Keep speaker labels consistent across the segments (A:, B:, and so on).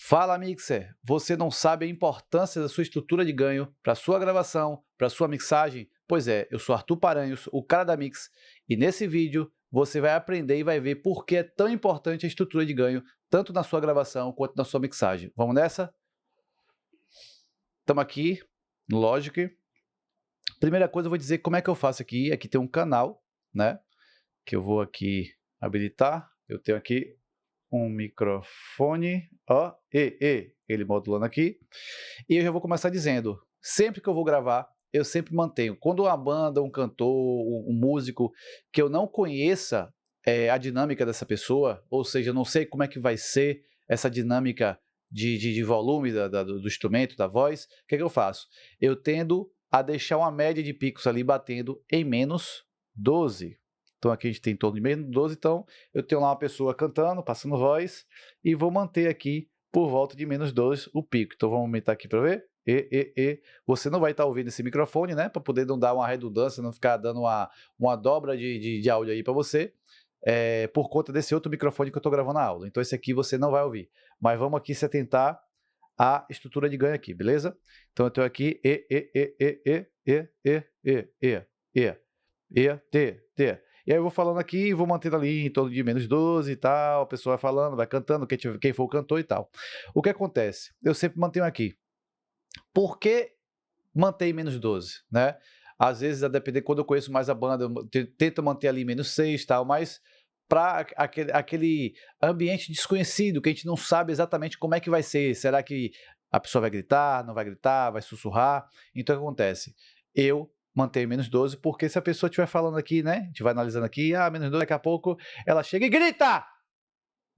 A: Fala Mixer, você não sabe a importância da sua estrutura de ganho para sua gravação, para sua mixagem? Pois é, eu sou Arthur Paranhos, o cara da Mix, e nesse vídeo você vai aprender e vai ver por que é tão importante a estrutura de ganho, tanto na sua gravação quanto na sua mixagem. Vamos nessa? Estamos aqui no Logic. Primeira coisa eu vou dizer como é que eu faço aqui. Aqui tem um canal, né? Que eu vou aqui habilitar. Eu tenho aqui um microfone, ó, ele modulando aqui. E eu já vou começar dizendo, sempre que eu vou gravar, eu sempre mantenho. Quando uma banda, um cantor, um músico, que eu não conheça a dinâmica dessa pessoa, ou seja, eu não sei como é que vai ser essa dinâmica de volume do instrumento, da voz, o que é que eu faço? Eu tendo a deixar uma média de picos ali batendo em menos 12. Então aqui a gente tem em torno de menos 12, então eu tenho lá uma pessoa cantando, passando voz, e vou manter aqui por volta de menos 12 o pico. Então vamos aumentar aqui para ver. Você não vai estar ouvindo esse microfone, né? Para poder não dar uma redundância, não ficar dando uma dobra de áudio aí para você, por conta desse outro microfone que eu estou gravando a aula. Então esse aqui você não vai ouvir. Mas vamos aqui se atentar à estrutura de ganho aqui, beleza? Então eu tenho aqui T. E aí eu vou falando aqui, vou mantendo ali em torno de menos 12 e tal, a pessoa vai falando, vai cantando, quem for o cantor e tal. O que acontece? Eu sempre mantenho aqui. Por que manter menos 12, né? Às vezes, a depender, quando eu conheço mais a banda, eu tento manter ali menos 6 e tal, mas para aquele ambiente desconhecido, que a gente não sabe exatamente como é que vai ser. Será que a pessoa vai gritar, não vai gritar, vai sussurrar? Então, o que acontece? Eu mantenho menos 12, porque se a pessoa estiver falando aqui, né? A gente vai analisando aqui, menos 12, daqui a pouco ela chega e grita!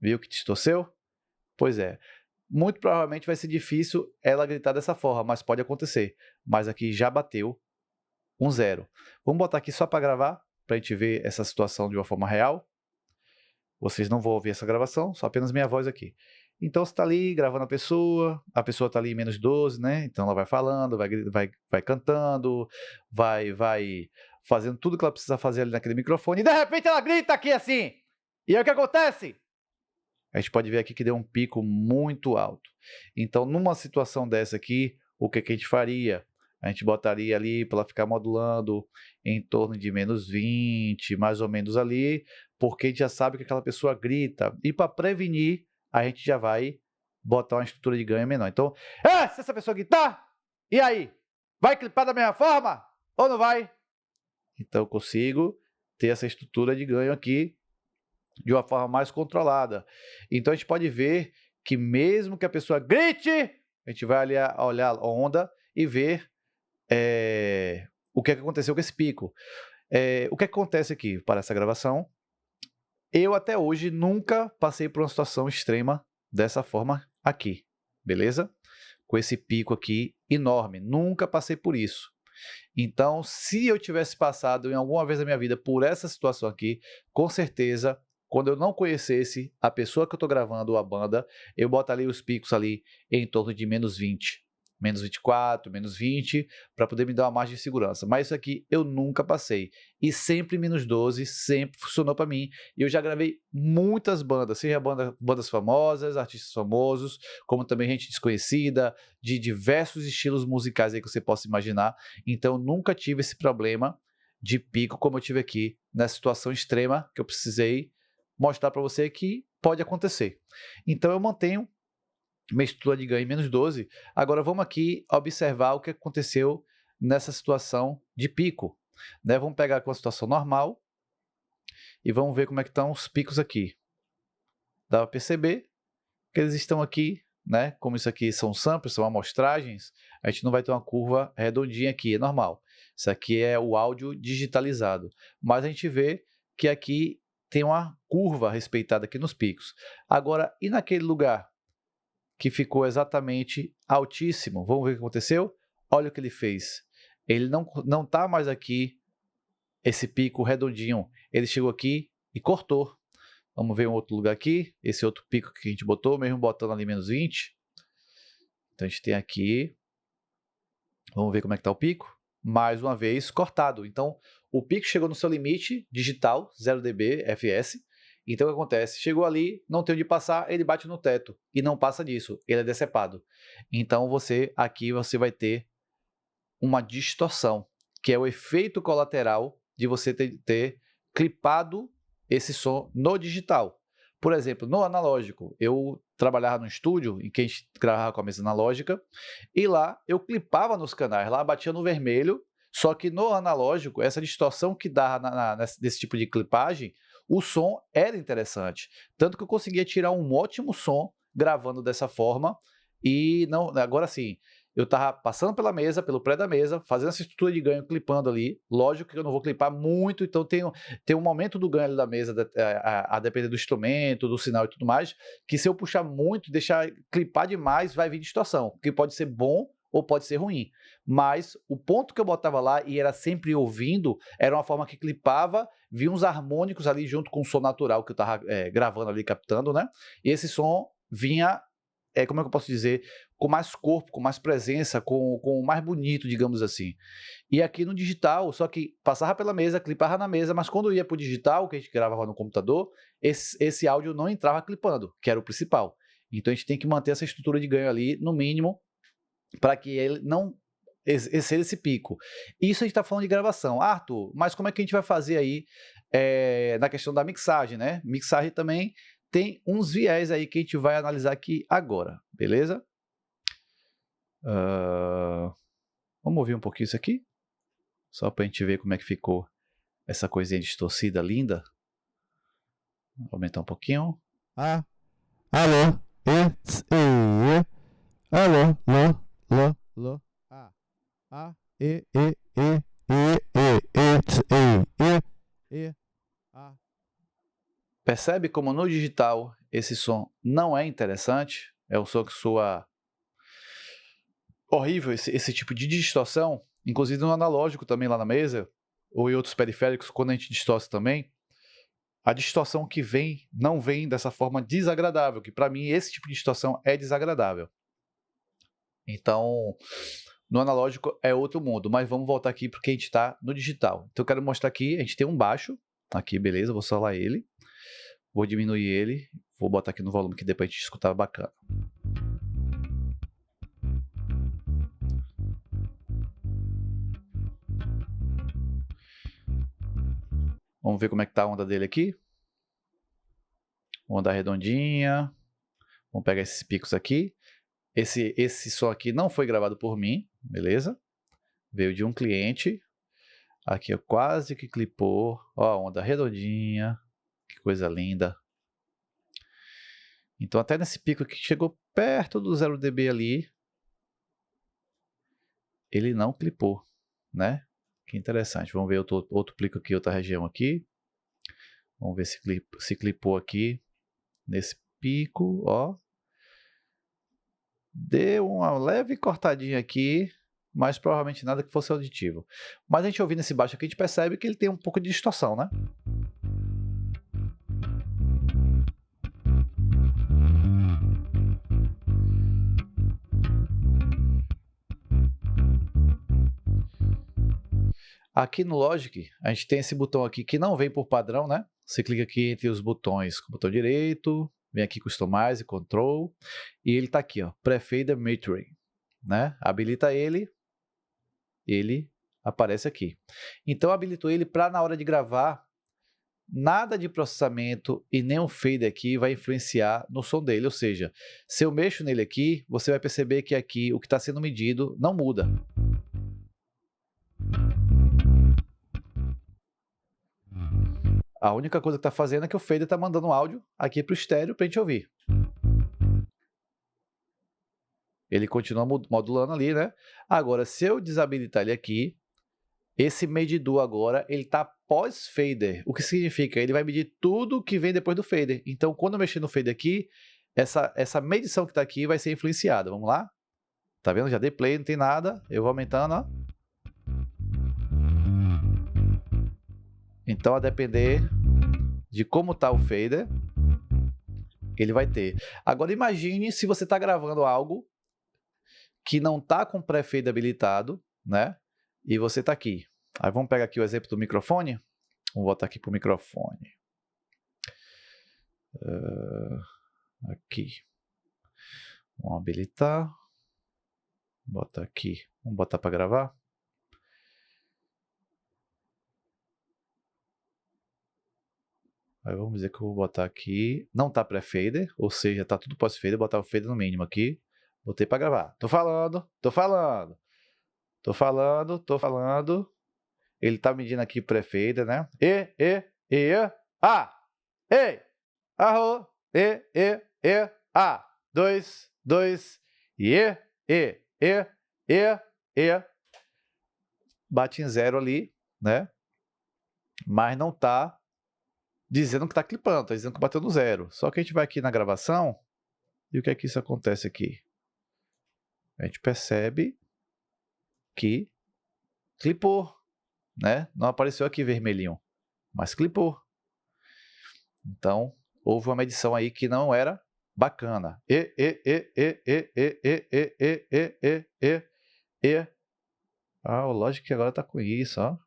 A: Viu que distorceu? Pois é. Muito provavelmente vai ser difícil ela gritar dessa forma, mas pode acontecer. Mas aqui já bateu um 0. Vamos botar aqui só para gravar, para a gente ver essa situação de uma forma real. Vocês não vão ouvir essa gravação, só apenas minha voz aqui. Então você está ali gravando a pessoa está ali em menos 12, né? Então ela vai falando, vai cantando, vai fazendo tudo que ela precisa fazer ali naquele microfone, e de repente ela grita aqui assim. E aí o que acontece? A gente pode ver aqui que deu um pico muito alto. Então, numa situação dessa aqui, o que a gente faria? A gente botaria ali para ela ficar modulando em torno de menos 20, mais ou menos ali, porque a gente já sabe que aquela pessoa grita. E para prevenir, a gente já vai botar uma estrutura de ganho menor. Então, se essa pessoa gritar, e aí? Vai clipar da mesma forma? Ou não vai? Então, eu consigo ter essa estrutura de ganho aqui de uma forma mais controlada. Então a gente pode ver que mesmo que a pessoa grite, a gente vai ali olhar a onda e ver o que aconteceu com esse pico. O que acontece aqui para essa gravação? Eu até hoje nunca passei por uma situação extrema dessa forma aqui, beleza? Com esse pico aqui enorme, nunca passei por isso. Então, se eu tivesse passado em alguma vez da minha vida por essa situação aqui, com certeza, quando eu não conhecesse a pessoa que eu estou gravando, ou a banda, eu botaria os picos ali em torno de menos 20, menos 24, menos 20, para poder me dar uma margem de segurança. Mas isso aqui eu nunca passei. E sempre menos 12, sempre funcionou para mim. E eu já gravei muitas bandas, seja bandas famosas, artistas famosos, como também gente desconhecida, de diversos estilos musicais aí que você possa imaginar. Então, nunca tive esse problema de pico como eu tive aqui, nessa situação extrema que eu precisei mostrar para você que pode acontecer. Então, eu mantenho minha estrutura de ganho em menos 12. Agora, vamos aqui observar o que aconteceu nessa situação de pico, né? Vamos pegar aqui uma situação normal e vamos ver como é que estão os picos aqui. Dá para perceber que eles estão aqui, né? Como isso aqui são samples, são amostragens, a gente não vai ter uma curva redondinha aqui, é normal. Isso aqui é o áudio digitalizado. Mas a gente vê que aqui tem uma curva respeitada aqui nos picos. Agora, e naquele lugar que ficou exatamente altíssimo? Vamos ver o que aconteceu? Olha o que ele fez. Ele não está mais aqui, esse pico redondinho. Ele chegou aqui e cortou. Vamos ver um outro lugar aqui, esse outro pico que a gente botou, mesmo botando ali menos 20. Então a gente tem aqui, vamos ver como é que está o pico. Mais uma vez, cortado. Então o pico chegou no seu limite digital, 0 dB, fs. Então o que acontece? Chegou ali, não tem onde passar, ele bate no teto e não passa disso, ele é decepado. Então aqui você vai ter uma distorção, que é o efeito colateral de você ter clipado esse som no digital. Por exemplo, no analógico, eu trabalhava no estúdio em que a gente gravava com a mesa analógica, e lá eu clipava nos canais, lá batia no vermelho, só que no analógico, essa distorção que dá nesse tipo de clipagem, o som era interessante. Tanto que eu conseguia tirar um ótimo som gravando dessa forma, e não, agora sim, eu estava passando pela mesa, pelo pré da mesa, fazendo essa estrutura de ganho, clipando ali. Lógico que eu não vou clipar muito, então tem um momento do ganho ali da mesa, a depender do instrumento, do sinal e tudo mais, que se eu puxar muito, deixar clipar demais, vai vir distorção, que pode ser bom ou pode ser ruim. Mas o ponto que eu botava lá e era sempre ouvindo, era uma forma que clipava, via uns harmônicos ali junto com o som natural que eu estava gravando ali, captando, né? E esse som vinha, como é que eu posso dizer, com mais corpo, com mais presença, com mais bonito, digamos assim. E aqui no digital, só que passava pela mesa, clipava na mesa, mas quando ia para o digital, que a gente gravava no computador, esse áudio não entrava clipando, que era o principal. Então a gente tem que manter essa estrutura de ganho ali, no mínimo, para que ele não exceda esse pico. Isso a gente está falando de gravação. Arthur, mas como é que a gente vai fazer aí na questão da mixagem, né? Mixagem também tem uns viés aí que a gente vai analisar aqui agora, beleza? Vamos ouvir um pouquinho isso aqui? Só para a gente ver como é que ficou essa coisinha distorcida, linda. Vou aumentar um pouquinho.
B: Alô, alô, alô,
A: Percebe como no digital esse som não é interessante? É um som que soa horrível, esse tipo de distorção. Inclusive no analógico também lá na mesa, ou em outros periféricos, quando a gente distorce também, a distorção que vem não vem dessa forma desagradável, que para mim esse tipo de distorção é desagradável. Então, no analógico é outro mundo, mas vamos voltar aqui porque a gente está no digital. Então eu quero mostrar aqui, a gente tem um baixo, aqui beleza, vou solar ele, vou diminuir ele, vou botar aqui no volume que depois a gente escutar bacana. Vamos ver como é que tá a onda dele aqui. Onda redondinha. Vamos pegar esses picos aqui. Esse som aqui não foi gravado por mim, beleza? Veio de um cliente. Aqui eu quase que clipou. Ó, a onda redondinha. Que coisa linda. Então até nesse pico aqui que chegou perto do 0 dB ali, ele não clipou, né? Que interessante. Vamos ver outro pico aqui, outra região aqui. Vamos ver se clipou aqui nesse pico, ó. Deu uma leve cortadinha aqui, mas provavelmente nada que fosse auditivo. Mas a gente ouvindo esse baixo aqui, a gente percebe que ele tem um pouco de distorção, né? Aqui no Logic, a gente tem esse botão aqui que não vem por padrão, né? Você clica aqui entre os botões com o botão direito, vem aqui Customize, Control, e ele está aqui, ó, Pre-Fader Metering, né? Habilita ele aparece aqui. Então habilitou ele para na hora de gravar, nada de processamento e nem um fader aqui vai influenciar no som dele, ou seja, se eu mexo nele aqui, você vai perceber que aqui o que está sendo medido não muda. A única coisa que está fazendo é que o fader está mandando um áudio aqui para o estéreo para a gente ouvir. Ele continua modulando ali, né? Agora, se eu desabilitar ele aqui, esse medidor agora, ele está pós-fader. O que significa? Ele vai medir tudo que vem depois do fader. Então, quando eu mexer no fader aqui, essa medição que está aqui vai ser influenciada. Vamos lá? Tá vendo? Já dei play, não tem nada. Eu vou aumentando, ó. Então, a depender de como está o fader, ele vai ter. Agora, imagine se você está gravando algo que não está com pré-fader habilitado, né? E você está aqui. Aí vamos pegar aqui o exemplo do microfone. Vamos voltar aqui para o microfone. Aqui. Vamos habilitar. Bota aqui. Vamos botar para gravar. Aí vamos dizer que eu vou botar aqui. Não tá pré-fader, ou seja, tá tudo pós-fader. Botar o fader no mínimo aqui. Botei para gravar. Tô falando. Ele tá medindo aqui pré-fader, né? Ei! Arro! A! 2, 2, bate em 0 ali, né? Mas não tá dizendo que tá clipando, tá dizendo que bateu no 0. Só que a gente vai aqui na gravação e o que é que isso acontece aqui? A gente percebe que clipou, né? Não apareceu aqui vermelhinho, mas clipou. Então, houve uma medição aí que não era bacana. O Logic que agora tá com isso, ó.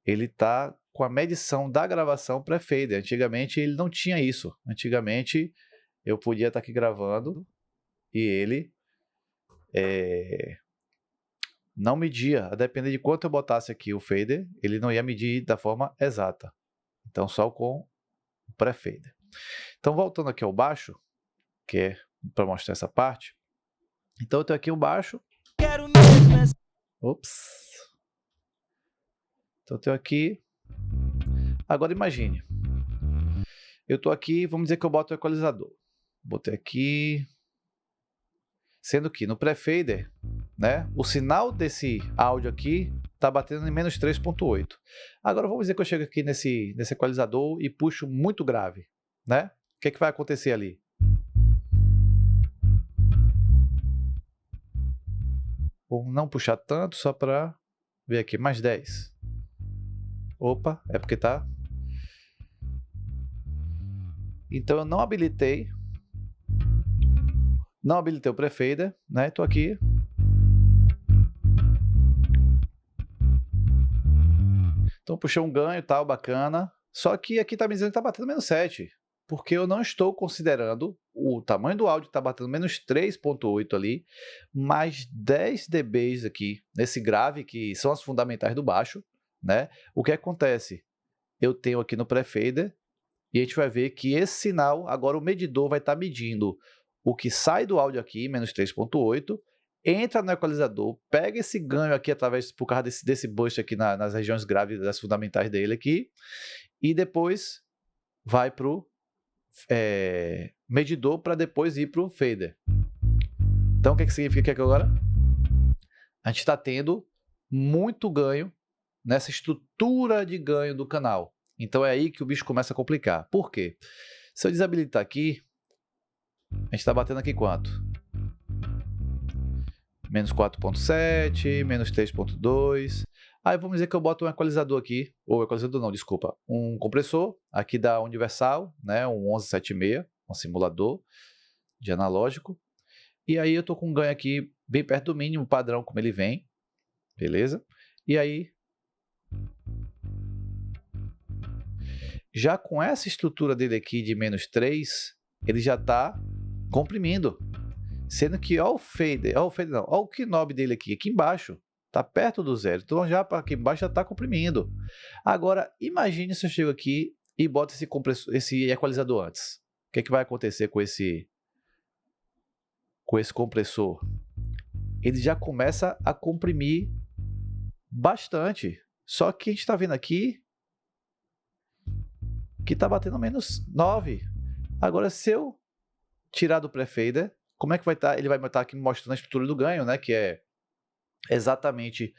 A: Ele tá com a medição da gravação pré-fader. Antigamente ele não tinha isso. Antigamente eu podia estar aqui gravando e ele não media. A depender de quanto eu botasse aqui o fader, ele não ia medir da forma exata. Então só com o pré-fader. Então voltando aqui ao baixo, que é para mostrar essa parte. Então eu tenho aqui o baixo. Ops. Então eu tenho aqui. Agora imagine. Eu estou aqui, vamos dizer que eu boto o equalizador. Botei aqui. Sendo que no pré-fader, né, o sinal desse áudio aqui está batendo em menos 3.8. Agora vamos dizer que eu chego aqui nesse equalizador e puxo muito grave, né? O que é que vai acontecer ali? Vou não puxar tanto, só para ver aqui, mais 10. Opa, é porque tá... Então eu não habilitei o pré-fader, né? Tô aqui. Então puxei um ganho e tal, bacana. Só que aqui tá me dizendo que tá batendo menos 7. Porque eu não estou considerando o tamanho do áudio, tá batendo menos 3.8 ali, mais 10 dB aqui, nesse grave, que são as fundamentais do baixo, né? O que acontece? Eu tenho aqui no pré-fader, e a gente vai ver que esse sinal, agora o medidor vai estar medindo o que sai do áudio aqui, menos 3.8, entra no equalizador, pega esse ganho aqui por causa desse boost aqui nas regiões graves das fundamentais dele aqui, e depois vai para o medidor para depois ir para o fader. Então o que significa aqui agora? A gente está tendo muito ganho nessa estrutura de ganho do canal. Então é aí que o bicho começa a complicar. Por quê? Se eu desabilitar aqui, a gente está batendo aqui quanto? Menos 4.7, menos 3.2. Aí vamos dizer que eu boto um equalizador aqui, ou equalizador não, desculpa, um compressor, aqui da Universal, né, um 1176, um simulador de analógico. E aí eu estou com um ganho aqui bem perto do mínimo padrão como ele vem, beleza? E aí, já com essa estrutura dele aqui de menos 3, ele já está comprimindo. Sendo que olha o knob dele aqui embaixo, está perto do zero. Então já aqui embaixo já está comprimindo. Agora, imagine se eu chego aqui e boto esse equalizador antes. O que é que vai acontecer com esse compressor? Ele já começa a comprimir bastante. Só que a gente está vendo aqui que está batendo menos 9. Agora, se eu tirar do pré-fader, como é que vai estar? Ele vai estar aqui mostrando a estrutura do ganho, né? Que é exatamente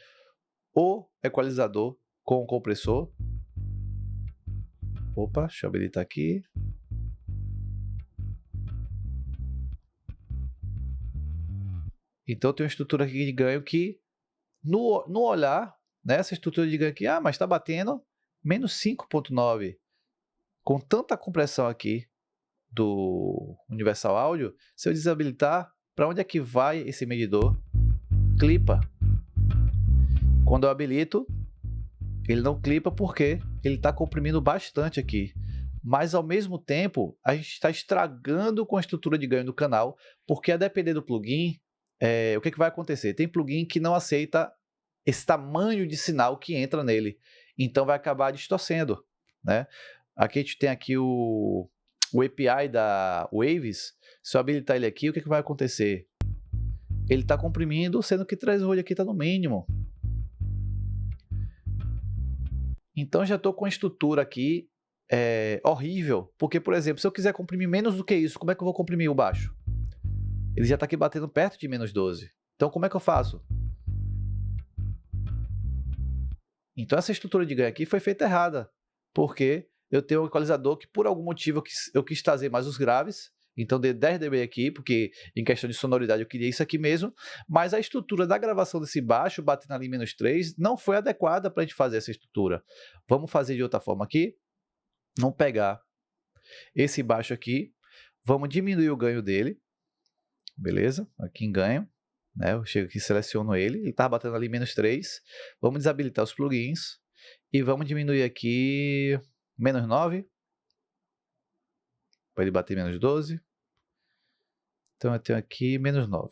A: o equalizador com o compressor. Opa, deixa eu habilitar aqui. Então tem uma estrutura aqui de ganho que no olhar, né, essa estrutura de ganho aqui, mas está batendo menos 5.9. Com tanta compressão aqui do Universal Audio, se eu desabilitar, para onde é que vai esse medidor? Clipa. Quando eu habilito, ele não clipa porque ele está comprimindo bastante aqui. mas ao mesmo tempo a gente está estragando com a estrutura de ganho do canal, porque a depender do plugin, o que vai acontecer? Tem plugin que não aceita esse tamanho de sinal que entra nele, então vai acabar distorcendo, né? Aqui a gente tem aqui o API da Waves. Se eu habilitar ele aqui, o que vai acontecer? Ele está comprimindo, sendo que o threshold aqui está no mínimo. Então já estou com a estrutura aqui horrível, porque, por exemplo, se eu quiser comprimir menos do que isso, como é que eu vou comprimir o baixo? Ele já está aqui batendo perto de menos 12. Então como é que eu faço? Então essa estrutura de ganho aqui foi feita errada, porque eu tenho um equalizador que por algum motivo eu quis trazer mais os graves, então dei 10 dB aqui, porque em questão de sonoridade eu queria isso aqui mesmo, mas a estrutura da gravação desse baixo, batendo ali em menos 3, não foi adequada para a gente fazer essa estrutura. Vamos fazer de outra forma aqui. Vamos pegar esse baixo aqui, vamos diminuir o ganho dele, beleza? Aqui em ganho, né? Eu chego aqui e seleciono ele está batendo ali menos 3. Vamos desabilitar os plugins e vamos diminuir aqui menos 9, para ele bater menos 12. Então eu tenho aqui menos 9.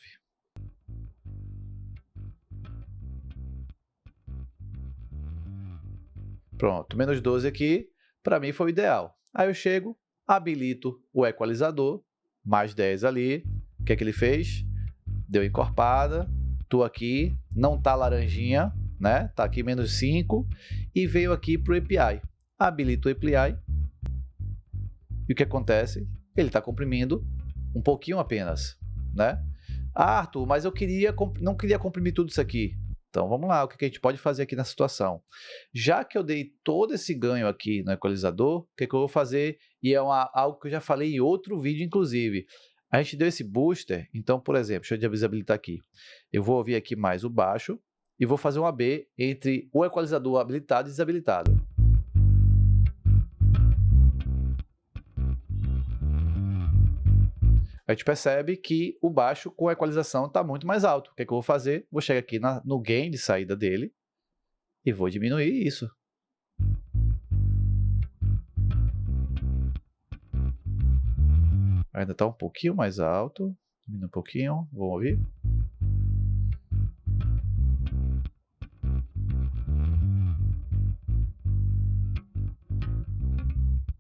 A: Pronto, menos 12 aqui, para mim foi o ideal. Aí eu chego, habilito o equalizador, mais 10 ali. O que é que ele fez? Deu encorpada, tô aqui, não tá laranjinha, né? Tá aqui menos 5 e veio aqui para o API. Habilito o API e o que acontece? Ele está comprimindo um pouquinho apenas, né? Ah, Arthur, mas eu não queria comprimir tudo isso aqui. Então vamos lá, o que a gente pode fazer aqui na situação? Já que eu dei todo esse ganho aqui no equalizador, o que eu vou fazer? E é algo que eu já falei em outro vídeo, inclusive. A gente deu esse booster, então, por exemplo, deixa eu desabilitar aqui. Eu vou ouvir aqui mais o baixo e vou fazer um AB entre o equalizador habilitado e desabilitado. A gente percebe que o baixo com a equalização está muito mais alto. O que eu vou fazer? Vou chegar aqui no gain de saída dele e vou diminuir isso. Ainda está um pouquinho mais alto. Diminui um pouquinho. Vamos ouvir?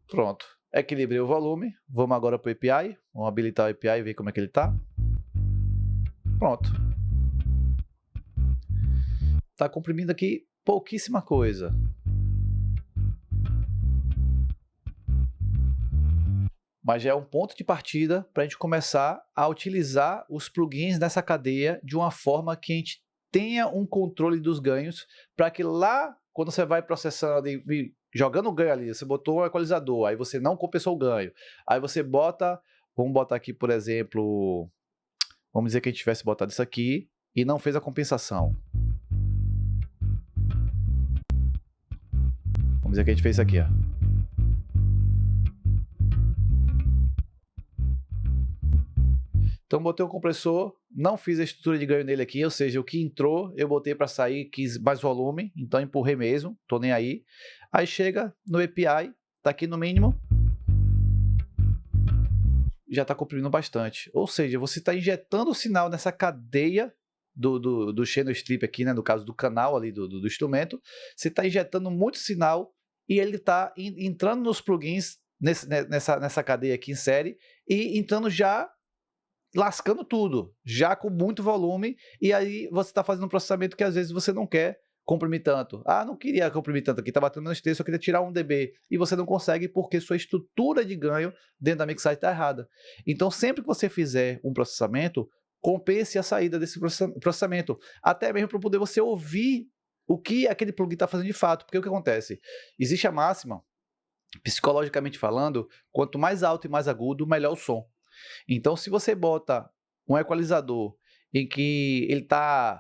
A: Pronto. Equilibrei o volume. Vamos agora para o API. Vamos habilitar o API e ver como é que ele está. Pronto. Está comprimindo aqui pouquíssima coisa. Mas já é um ponto de partida para a gente começar a utilizar os plugins nessa cadeia de uma forma que a gente tenha um controle dos ganhos, para que lá, quando você vai processando e jogando o ganho ali, você botou um equalizador, aí você não compensou o ganho, aí você bota, vamos botar aqui, por exemplo, vamos dizer que a gente tivesse botado isso aqui e não fez a compensação. Vamos dizer que a gente fez isso aqui, ó. Então botei o compressor, não fiz a estrutura de ganho nele aqui, ou seja, o que entrou eu botei para sair, quis mais volume, então empurrei mesmo, tô nem aí. Aí chega no API, tá aqui no mínimo, já está comprimindo bastante. Ou seja, você está injetando o sinal nessa cadeia do channel strip aqui, né, no caso do canal ali do instrumento, você está injetando muito sinal e ele está entrando nos plugins nessa cadeia aqui em série e entrando já lascando tudo, já com muito volume, e aí você está fazendo um processamento que às vezes você não quer comprimir tanto. Ah, não queria comprimir tanto aqui, está batendo menos 3, só queria tirar 1 dB, e você não consegue porque sua estrutura de ganho dentro da mixagem está errada. Então sempre que você fizer um processamento, compense a saída desse processamento, até mesmo para poder você ouvir o que aquele plugin está fazendo de fato, porque o que acontece? Existe a máxima, psicologicamente falando, quanto mais alto e mais agudo, melhor o som. Então, se você bota um equalizador em que ele está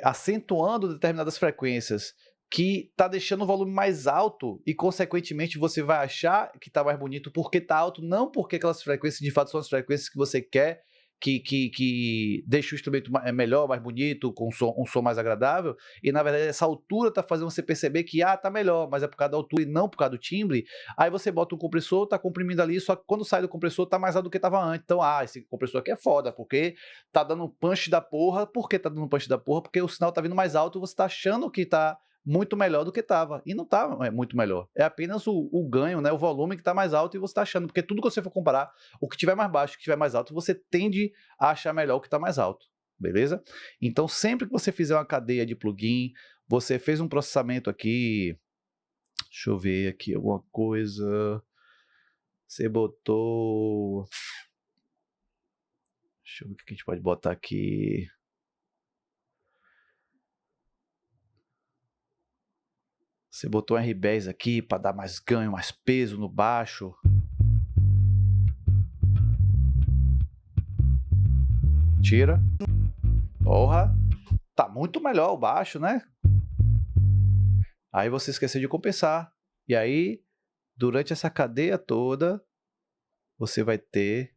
A: acentuando determinadas frequências, que está deixando o volume mais alto e, consequentemente, você vai achar que está mais bonito porque está alto, não porque aquelas frequências de fato são as frequências que você quer que deixa o instrumento melhor, mais bonito, com um som mais agradável, e na verdade essa altura está fazendo você perceber que tá melhor, mas é por causa da altura e não por causa do timbre. Aí você bota um compressor, tá comprimindo ali, só que quando sai do compressor tá mais alto do que estava antes. Então, esse compressor aqui é foda, porque tá dando um punch da porra. Por que tá dando um punch da porra? Porque o sinal tá vindo mais alto e você tá achando que tá muito melhor do que estava. E não está muito melhor. É apenas o ganho, né, o volume que está mais alto e você está achando. Porque tudo que você for comparar, o que tiver mais baixo, o que tiver mais alto, você tende a achar melhor o que está mais alto. Beleza? Então, sempre que você fizer uma cadeia de plugin, você fez um processamento aqui. Deixa eu ver aqui alguma coisa. Você botou... Deixa eu ver o que a gente pode botar aqui. Você botou um R10 aqui para dar mais ganho, mais peso no baixo. Tira. Porra. Tá muito melhor o baixo, né? Aí você esqueceu de compensar. E aí, durante essa cadeia toda, você vai ter...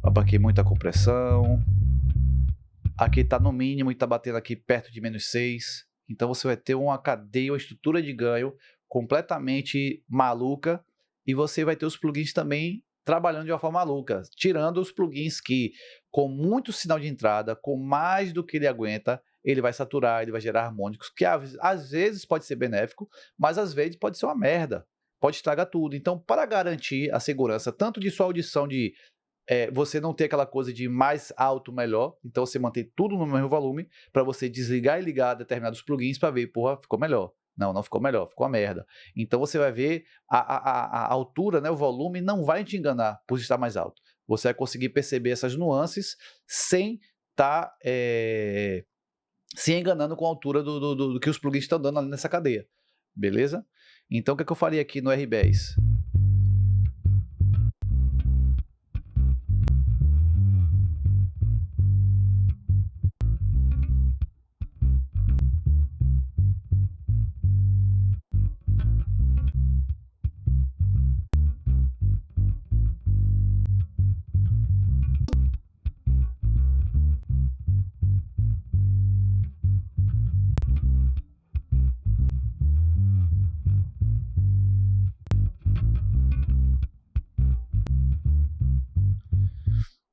A: Aqui muita compressão. Aqui tá no mínimo e tá batendo aqui perto de -6. Então você vai ter uma cadeia, uma estrutura de ganho completamente maluca. E você vai ter os plugins também trabalhando de uma forma maluca. Tirando os plugins que, com muito sinal de entrada, com mais do que ele aguenta, ele vai saturar, ele vai gerar harmônicos, que às vezes pode ser benéfico, mas às vezes pode ser uma merda. Pode estragar tudo. Então, para garantir a segurança, tanto de sua audição de... você não ter aquela coisa de mais alto, melhor. Então você mantém tudo no mesmo volume para você desligar e ligar determinados plugins para ver, porra, ficou melhor. Não, não ficou melhor, ficou uma merda. Então você vai ver a altura, né, o volume não vai te enganar por estar mais alto. Você vai conseguir perceber essas nuances sem estar se enganando com a altura do que os plugins estão dando ali nessa cadeia. Beleza? Então o que eu faria aqui no R10?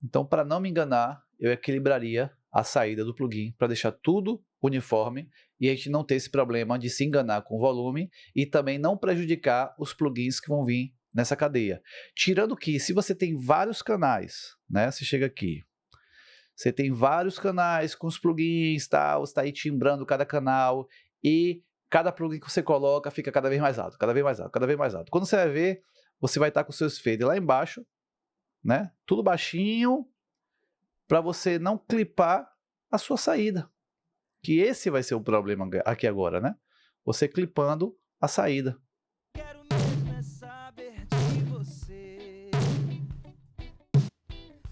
A: Então, para não me enganar, eu equilibraria a saída do plugin para deixar tudo uniforme e a gente não ter esse problema de se enganar com o volume e também não prejudicar os plugins que vão vir nessa cadeia. Tirando que, se você tem vários canais, né? Você chega aqui, você tem vários canais com os plugins, tá? Você está aí timbrando cada canal e cada plugin que você coloca fica cada vez mais alto, cada vez mais alto, cada vez mais alto. Quando você vai ver, você vai estar com seus faders lá embaixo, né? Tudo baixinho, para você não clipar a sua saída. Que esse vai ser o problema aqui agora, né? Você clipando a saída.
C: Quero mesmo é saber de você.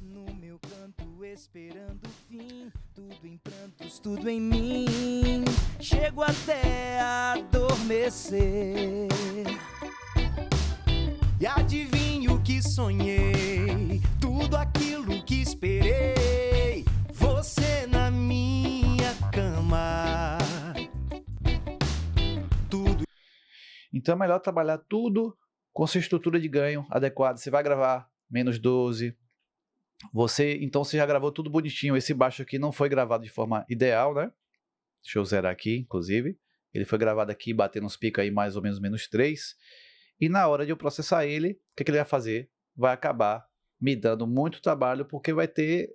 C: No meu canto esperando o fim, tudo em prantos, tudo em mim. Chego até a adormecer. E adivinho que sonhei, tudo aquilo que esperei, você na minha cama. Tudo.
A: Então é melhor trabalhar tudo com sua estrutura de ganho adequada. Você vai gravar -12. Então você já gravou tudo bonitinho. Esse baixo aqui não foi gravado de forma ideal, né? Deixa eu zerar aqui, inclusive. Ele foi gravado aqui, batendo uns picos aí mais ou menos -3. E na hora de eu processar ele, o que ele vai fazer? Vai acabar me dando muito trabalho, porque vai ter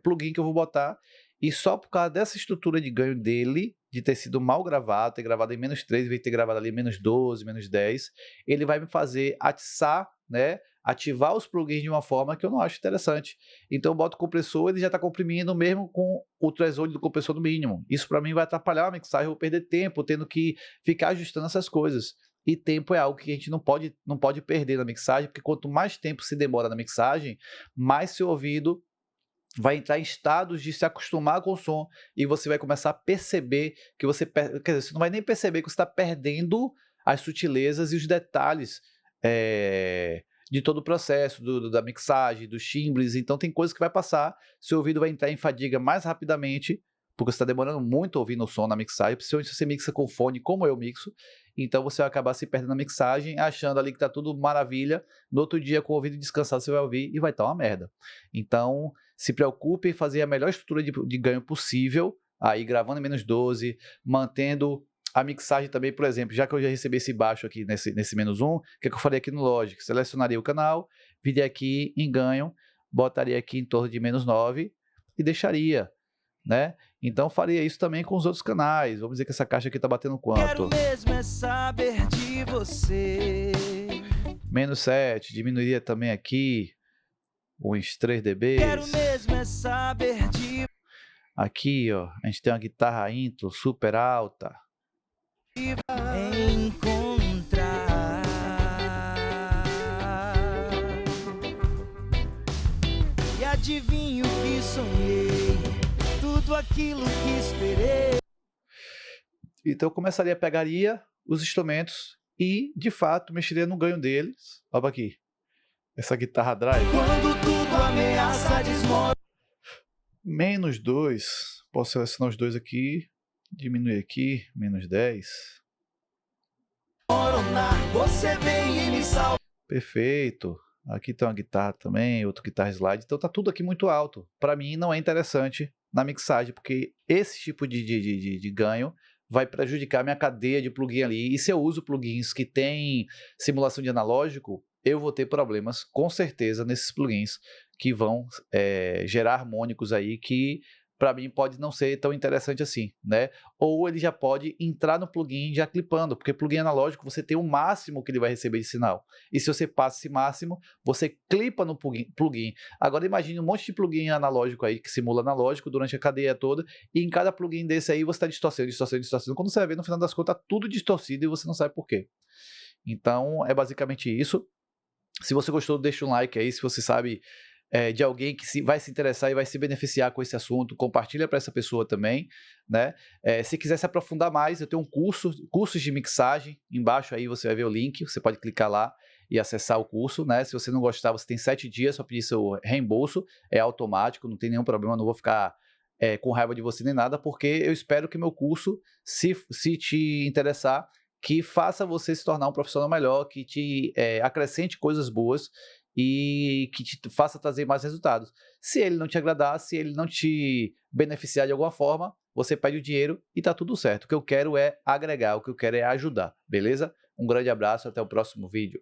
A: plugin que eu vou botar, e só por causa dessa estrutura de ganho dele, de ter sido mal gravado, ter gravado em -3, em vez de ter gravado ali -12, -10, ele vai me fazer atiçar, né? Ativar os plugins de uma forma que eu não acho interessante. Então eu boto o compressor, ele já está comprimindo mesmo com o threshold do compressor no mínimo. Isso para mim vai atrapalhar a mixagem, eu vou perder tempo tendo que ficar ajustando essas coisas. E tempo é algo que a gente não pode perder na mixagem, porque quanto mais tempo se demora na mixagem, mais seu ouvido vai entrar em estados de se acostumar com o som e você vai começar a perceber que quer dizer, você não vai nem perceber que você está perdendo as sutilezas e os detalhes de todo o processo, da mixagem, dos timbres. Então tem coisas que vai passar, seu ouvido vai entrar em fadiga mais rapidamente, porque você está demorando muito ouvindo o som na mixagem, principalmente se você mixa com fone, como eu mixo. Então você vai acabar se perdendo na mixagem, achando ali que tá tudo maravilha. No outro dia, com o ouvido descansado, você vai ouvir e vai estar uma merda. Então, se preocupe em fazer a melhor estrutura de ganho possível, aí gravando em -12, mantendo a mixagem também, por exemplo, já que eu já recebi esse baixo aqui nesse -1, o que eu faria aqui no Logic? Selecionaria o canal, viria aqui em ganho, botaria aqui em torno de -9 e deixaria, né? Então faria isso também com os outros canais. Vamos dizer que essa caixa aqui tá batendo
C: Quero
A: quanto?
C: mesmo é saber de você.
A: -7, diminuiria também aqui uns 3 dB.
C: Quero mesmo é saber de
A: Aqui, ó, a gente tem uma guitarra intro super alta.
C: encontrar. E adivinho que sonhei, tudo aquilo que esperei.
A: Então eu começaria, pegaria os instrumentos e, de fato, mexeria no ganho deles. Olha aqui, essa guitarra drive.
C: Quando tudo ameaça desmoronar.
A: -2, posso selecionar os dois aqui, diminuir aqui, -10.
C: Você vem e me salva.
A: Perfeito. Aqui tem uma guitarra também, outra guitarra slide. Então tá tudo aqui muito alto. Para mim não é interessante na mixagem, porque esse tipo de ganho vai prejudicar minha cadeia de plugin ali. E se eu uso plugins que têm simulação de analógico, eu vou ter problemas com certeza nesses plugins que vão gerar harmônicos aí que para mim pode não ser tão interessante assim, né? Ou ele já pode entrar no plugin já clipando, porque plugin analógico você tem o máximo que ele vai receber de sinal. E se você passa esse máximo, você clipa no plugin. Agora imagine um monte de plugin analógico aí que simula analógico durante a cadeia toda, e em cada plugin desse aí você está distorcendo. Quando você vai ver, no final das contas, tá tudo distorcido e você não sabe por quê. Então é basicamente isso. Se você gostou, deixa um like aí. Se você sabe de alguém que vai se interessar e vai se beneficiar com esse assunto, compartilha para essa pessoa também, né? Se quiser se aprofundar mais, eu tenho um cursos de mixagem, embaixo aí você vai ver o link, você pode clicar lá e acessar o curso, né? Se você não gostar, você tem 7 dias, só pedir seu reembolso, é automático, não tem nenhum problema, não vou ficar com raiva de você nem nada, porque eu espero que meu curso, se te interessar, que faça você se tornar um profissional melhor, que te acrescente coisas boas e que te faça trazer mais resultados. Se ele não te agradar, se ele não te beneficiar de alguma forma, você pede o dinheiro e tá tudo certo. O que eu quero é agregar, o que eu quero é ajudar, beleza? Um grande abraço, até o próximo vídeo.